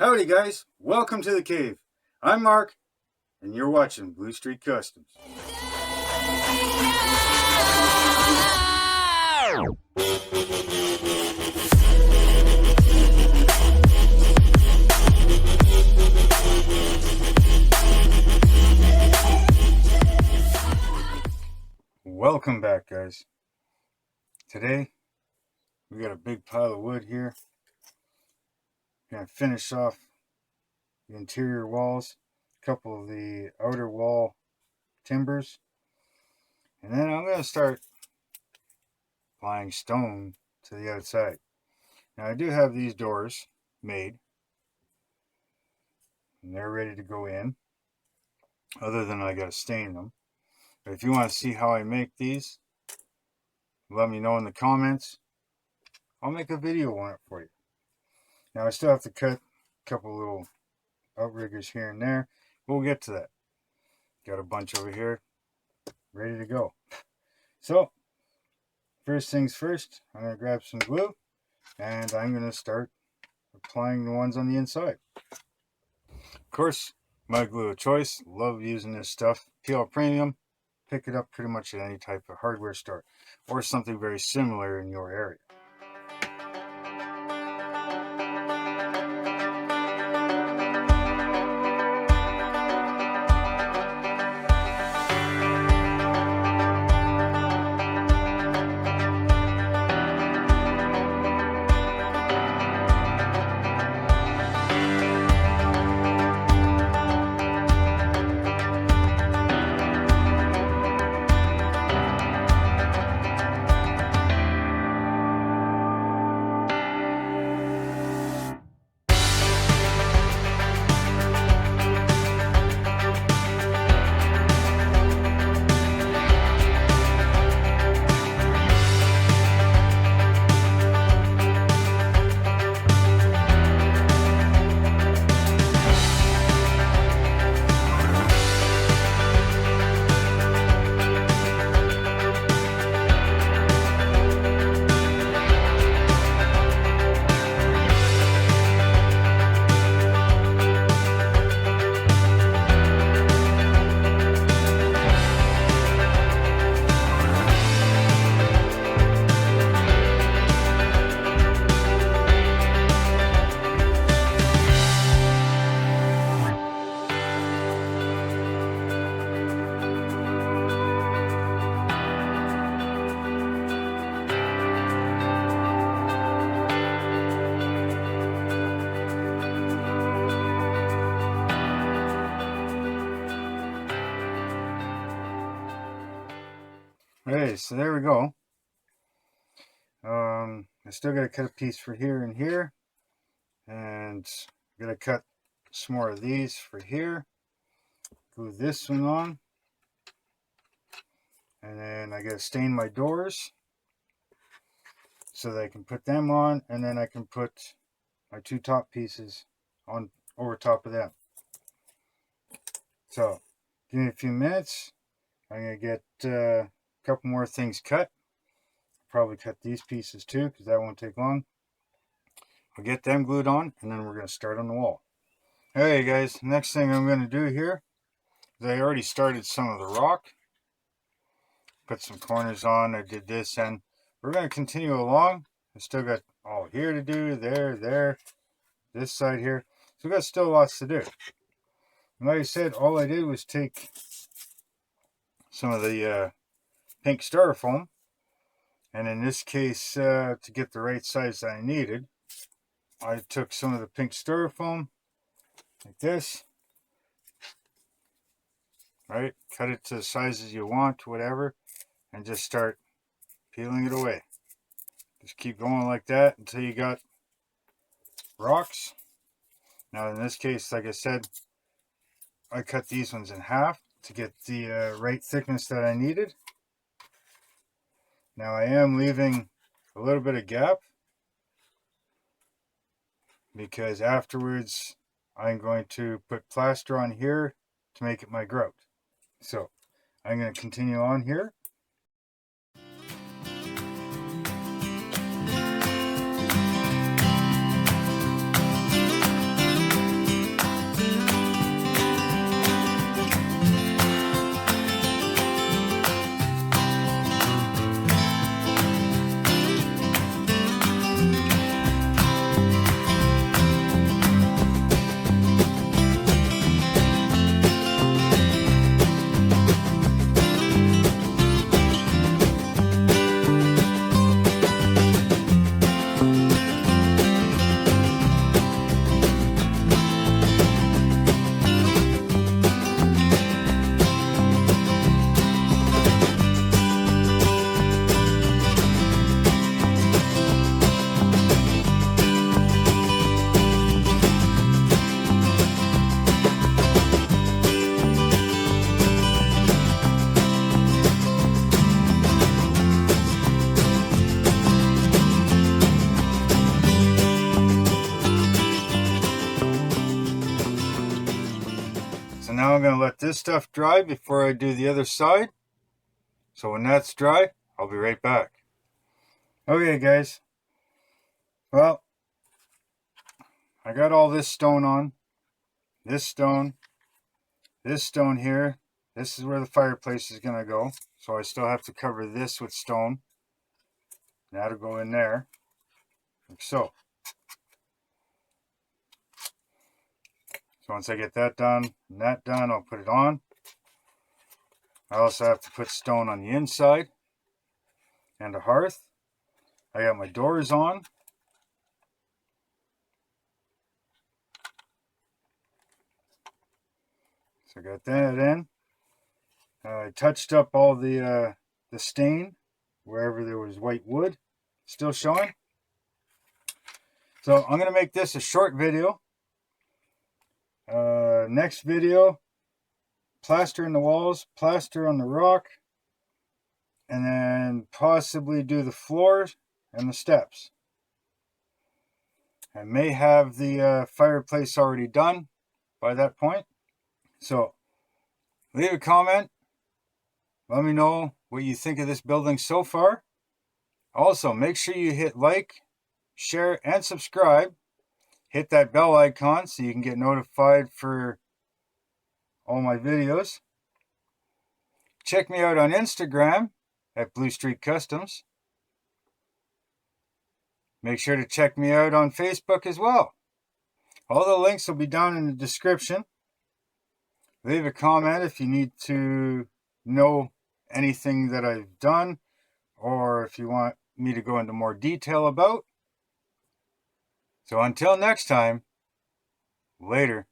Howdy guys, welcome to the cave. I'm Mark, and you're watching Blue Street Customs. Welcome back guys. Today, we got a big pile of wood here. Gonna finish off the interior walls, a couple of the outer wall timbers, and then I'm gonna start applying stone to the outside. Now I do have these doors made, and they're ready to go in, other than I gotta stain them. But if you want to see how I make these, let me know in the comments. I'll make a video on it for you. Now I still have to cut a couple little outriggers here and there. We'll get to that. Got a bunch over here ready to go. So first things first, I'm going to grab some glue and I'm going to start applying the ones on the inside. Of course, my glue of choice. Love using this stuff. PL Premium. Pick it up pretty much at any type of hardware store or something very similar in your area. Okay, so there we go. I still got to cut a piece for here and here, and I'm going to cut some more of these for here. Glue this one on, and then I got to stain my doors so that I can put them on, and then I can put my two top pieces on over top of them. So give me a few minutes. I'm going to get a couple more things cut. Probably cut these pieces too, because that won't take long. I'll get them glued on, and then we're going to start on the wall. Hey guys, next thing I'm going to do here is I already started some of the rock. Put some corners on. I did this, and we're going to continue along. I still got all here to do, there, this side here. So we've got still lots to do. And like I said, all I did was take some of the pink styrofoam, and in this case, to get the right size that I needed, I took some of the pink styrofoam like this, right? Cut it to the sizes you want, whatever, and just start peeling it away. Just keep going like that until you got rocks. Now in this case, like I said, I cut these ones in half to get the right thickness that I needed. Now I am leaving a little bit of gap because afterwards I'm going to put plaster on here to make it my grout. So I'm going to continue on here. now I'm going to let this stuff dry before I do the other side. So when that's dry, I'll be right back. Okay, guys. Well, I got all this stone on. This stone here. This is where the fireplace is going to go. So I still have to cover this with stone. That'll go in there, like so. So once I get that done and that done, I'll put it on. I also have to put stone on the inside and a hearth. I got my doors on. So I got that in. I touched up all the stain wherever there was white wood still showing. So I'm going to make this a short video. Next video, plaster in the walls, plaster on the rock, and then possibly do the floors and the steps. I may have the fireplace already done by that point. So leave a comment. Let me know what you think of this building so far. Also, make sure you hit like, share, and subscribe. Hit that bell icon so you can get notified for all my videos. Check me out on Instagram at Blue Street Customs. Make sure to check me out on Facebook as well. All the links will be down in the description. Leave a comment if you need to know anything that I've done, or if you want me to go into more detail about. So until next time, later.